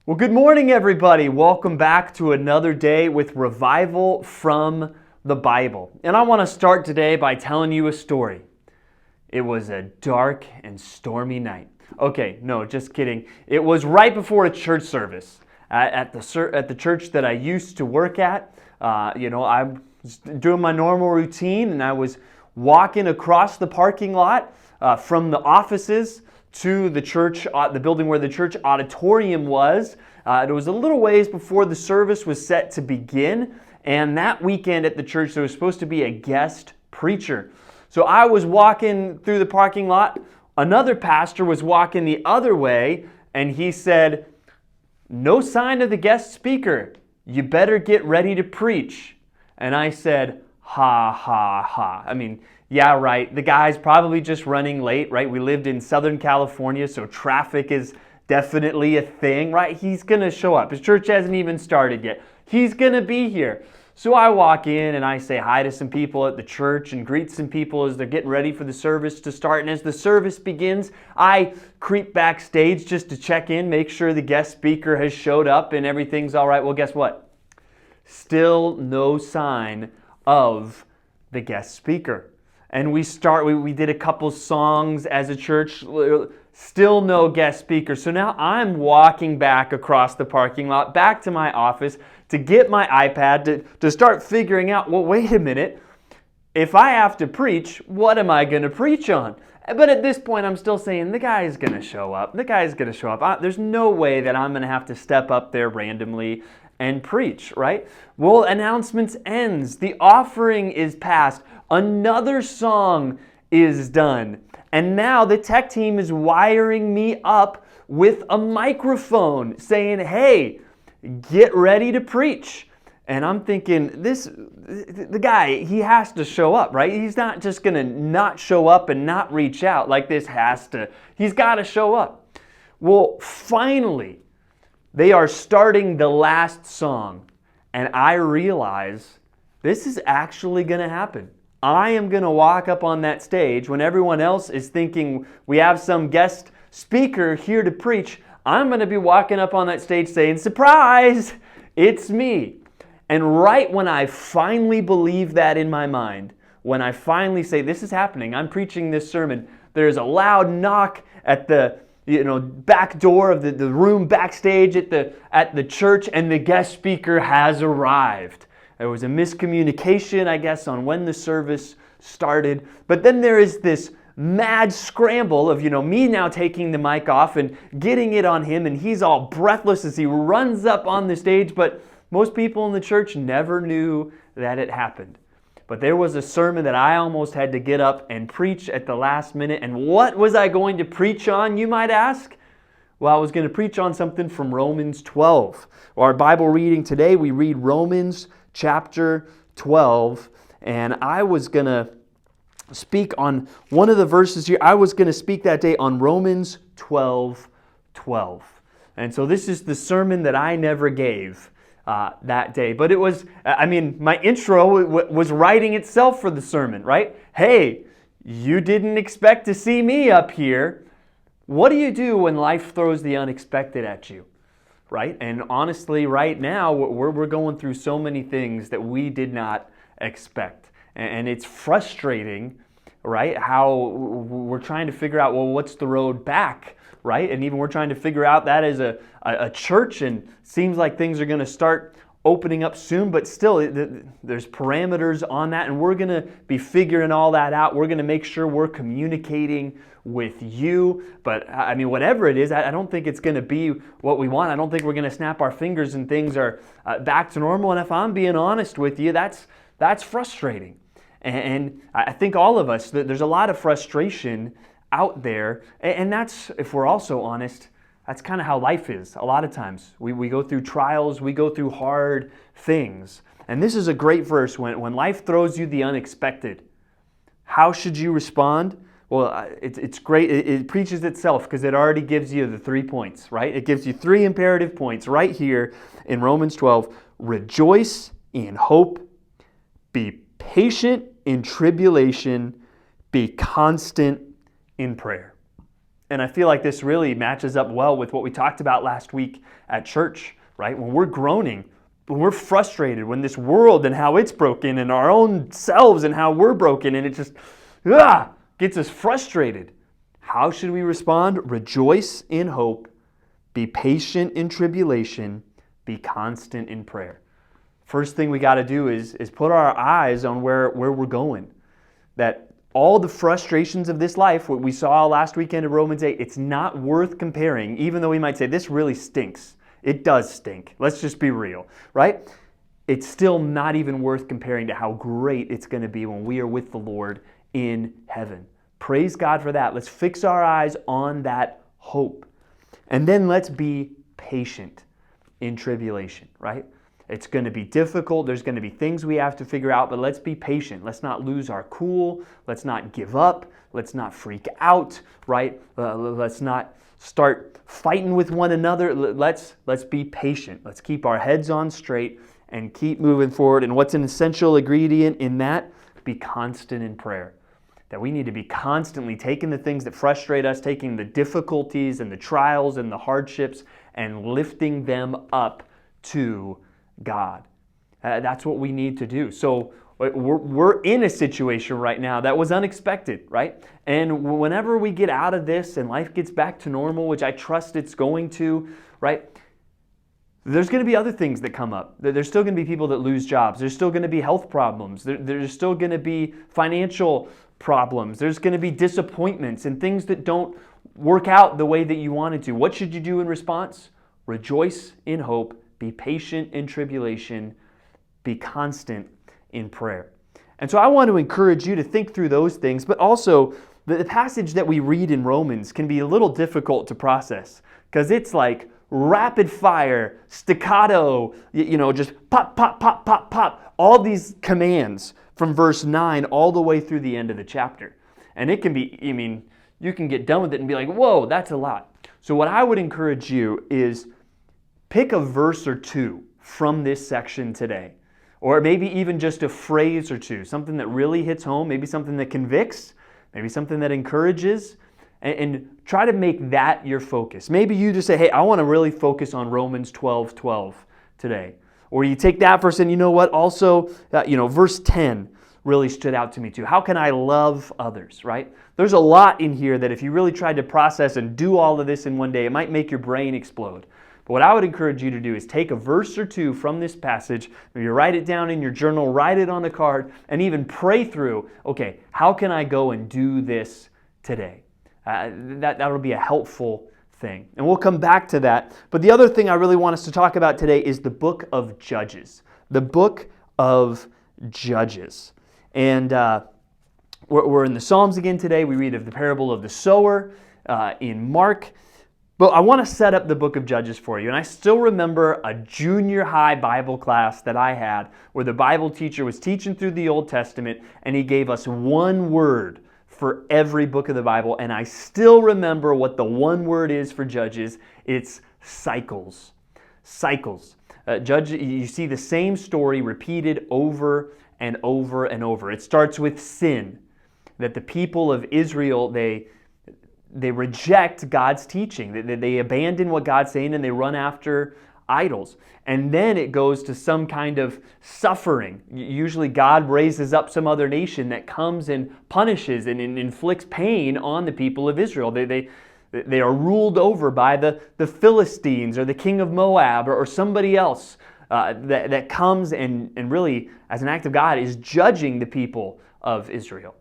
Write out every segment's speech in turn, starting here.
Well, good morning, everybody. Welcome back to another day with Revival from the Bible. And I want to start today by telling you a story. It was a dark and stormy night. Okay, no, just kidding. It was right before a church service at the church that I used to work at. I was doing my normal routine, and I was walking across the parking lot from the offices to the church, the building where the church auditorium was. It was a little ways before the service was set to begin, and that weekend at the church there was supposed to be a guest preacher. So I was walking through the parking lot. Another pastor was walking the other way, and he said, "No sign of the guest speaker. You better get ready to preach." And I said, "Ha, ha, ha." I mean, yeah, right. The guy's probably just running late, right? We lived in Southern California, so traffic is definitely a thing, right? He's going to show up. His church hasn't even started yet. He's going to be here. So I walk in and I say hi to some people at the church and greet some people as they're getting ready for the service to start. And as the service begins, I creep backstage just to check in, make sure the guest speaker has showed up and everything's all right. Well, guess what? Still no sign of the guest speaker. And we did a couple songs as a church, still no guest speaker. So now I'm walking back across the parking lot, back to my office to get my iPad to start figuring out, well, wait a minute, if I have to preach, what am I going to preach on? But at this point, I'm still saying, the guy's going to show up. The guy's going to show up. There's no way that I'm going to have to step up there randomly and preach, right? Well, announcements ends. The offering is passed. Another song is done. And now the tech team is wiring me up with a microphone saying, "Hey, get ready to preach." And I'm thinking, the guy, he has to show up, right? He's not just going to not show up and not reach out. Like he's got to show up. Well, finally, they are starting the last song. And I realize this is actually going to happen. I am going to walk up on that stage when everyone else is thinking we have some guest speaker here to preach. I'm going to be walking up on that stage saying, "Surprise, it's me." And right when I finally believe that in my mind, when I finally say, this is happening, I'm preaching this sermon, there's a loud knock at the back door of the room backstage at the church, and the guest speaker has arrived. There was a miscommunication, I guess, on when the service started. But then there is this mad scramble of, me now taking the mic off and getting it on him, and he's all breathless as he runs up on the stage. But most people in the church never knew that it happened. But there was a sermon that I almost had to get up and preach at the last minute. And what was I going to preach on, you might ask? Well, I was going to preach on something from Romans 12. Our Bible reading today, we read Romans chapter 12, and I was going to speak on one of the verses here. I was going to speak that day on Romans 12:12. And so this is the sermon that I never gave that day. But it was, my intro was writing itself for the sermon, right? Hey, you didn't expect to see me up here. What do you do when life throws the unexpected at you? Right? And honestly, right now, we're going through so many things that we did not expect. And it's frustrating, right? How we're trying to figure out, well, what's the road back, right? And even we're trying to figure out that as a church, and seems like things are going to start opening up soon, but still, there's parameters on that, and we're going to be figuring all that out. We're going to make sure we're communicating with you. But whatever it is, I don't think it's going to be what we want. I don't think we're going to snap our fingers and things are back to normal. And if I'm being honest with you, that's frustrating. And I think all of us, there's a lot of frustration out there. And that's, if we're also honest, that's kind of how life is. A lot of times we go through trials, we go through hard things. And this is a great verse. When life throws you the unexpected, how should you respond? Well, it's great. It preaches itself because it already gives you the 3 points, right? It gives you 3 imperative points right here in Romans 12. Rejoice in hope, be patient in tribulation, be constant in prayer. And I feel like this really matches up well with what we talked about last week at church, right? When we're groaning, when we're frustrated, when this world and how it's broken and our own selves and how we're broken, and it just gets us frustrated. How should we respond? Rejoice in hope, be patient in tribulation, be constant in prayer. First thing we got to do is put our eyes on where we're going. That all the frustrations of this life, what we saw last weekend in Romans 8, it's not worth comparing, even though we might say, this really stinks. It does stink. Let's just be real, right? It's still not even worth comparing to how great it's going to be when we are with the Lord in heaven. Praise God for that. Let's fix our eyes on that hope. And then let's be patient in tribulation, right? It's going to be difficult. There's going to be things we have to figure out, but let's be patient. Let's not lose our cool. Let's not give up. Let's not freak out, right? Let's not start fighting with one another. Let's be patient. Let's keep our heads on straight and keep moving forward. And what's an essential ingredient in that? Be constant in prayer. That we need to be constantly taking the things that frustrate us, taking the difficulties and the trials and the hardships and lifting them up to God. That's what we need to do. So we're in a situation right now that was unexpected, right? And whenever we get out of this and life gets back to normal, which I trust it's going to, right? There's going to be other things that come up. There's still going to be people that lose jobs. There's still going to be health problems. There's still going to be financial problems. There's going to be disappointments and things that don't work out the way that you wanted to. What should you do in response? Rejoice in hope. Be patient in tribulation. Be constant in prayer. And so I want to encourage you to think through those things, but also the passage that we read in Romans can be a little difficult to process because it's like rapid fire, staccato, just pop, pop, pop, pop, pop, all these commands from verse 9 all the way through the end of the chapter. And it can be, you can get done with it and be like, whoa, that's a lot. So what I would encourage you is pick a verse or two from this section today. Or maybe even just a phrase or two, something that really hits home, maybe something that convicts, maybe something that encourages, and try to make that your focus. Maybe you just say, hey, I want to really focus on Romans 12:12 today. Or you take that verse and you know what, also, verse 10 really stood out to me too. How can I love others, right? There's a lot in here that if you really tried to process and do all of this in one day, it might make your brain explode. But what I would encourage you to do is take a verse or two from this passage, maybe write it down in your journal, write it on a card, and even pray through, okay, how can I go and do this today? That'll be a helpful thing. And we'll come back to that. But the other thing I really want us to talk about today is the book of Judges. The book of Judges. And we're in the Psalms again today. We read of the parable of the sower in Mark. But I want to set up the book of Judges for you. And I still remember a junior high Bible class that I had where the Bible teacher was teaching through the Old Testament and he gave us one word for every book of the Bible. And I still remember what the one word is for Judges. It's cycles. Cycles. You see the same story repeated over and over and over. It starts with sin, that the people of Israel, they reject God's teaching. They abandon what God's saying and they run after idols. And then it goes to some kind of suffering. Usually God raises up some other nation that comes and punishes and inflicts pain on the people of Israel. They are ruled over by the Philistines or the king of Moab or somebody else that comes and really, as an act of God, is judging the people of Israel.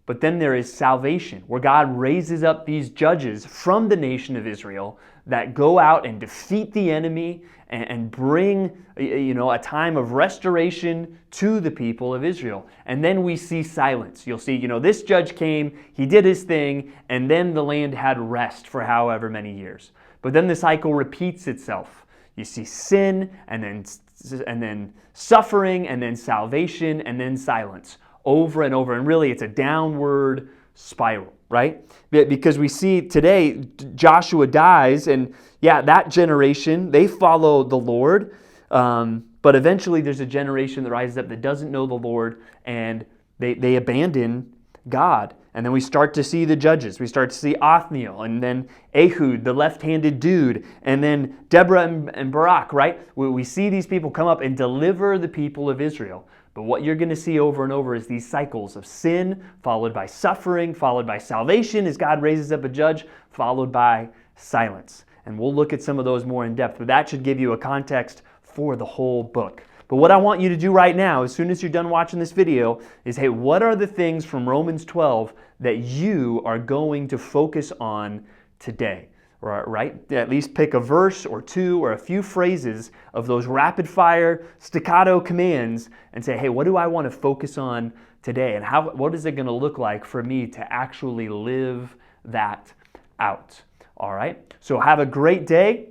But then there is salvation, where God raises up these judges from the nation of Israel that go out and defeat the enemy and bring a time of restoration to the people of Israel. And then we see silence. You'll see, this judge came, he did his thing, and then the land had rest for however many years. But then the cycle repeats itself. You see sin, and then suffering, and then salvation, and then silence. Over and over, and really it's a downward spiral, right? Because we see today Joshua dies, and that generation, they follow the Lord, but eventually there's a generation that rises up that doesn't know the Lord, and they abandon God. And then we start to see the judges. We start to see Othniel, and then Ehud, the left-handed dude, and then Deborah and Barak, right? We see these people come up and deliver the people of Israel. But what you're going to see over and over is these cycles of sin, followed by suffering, followed by salvation as God raises up a judge, followed by silence. And we'll look at some of those more in depth, but that should give you a context for the whole book. But what I want you to do right now, as soon as you're done watching this video, is, hey, what are the things from Romans 12 that you are going to focus on today? Right? At least pick a verse or two or a few phrases of those rapid fire staccato commands and say, hey, what do I want to focus on today? And what is it going to look like for me to actually live that out? All right? So have a great day.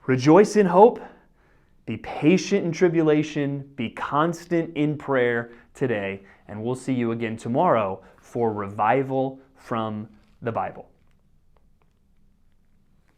Rejoice in hope. Be patient in tribulation. Be constant in prayer today. And we'll see you again tomorrow for Revival from the Bible.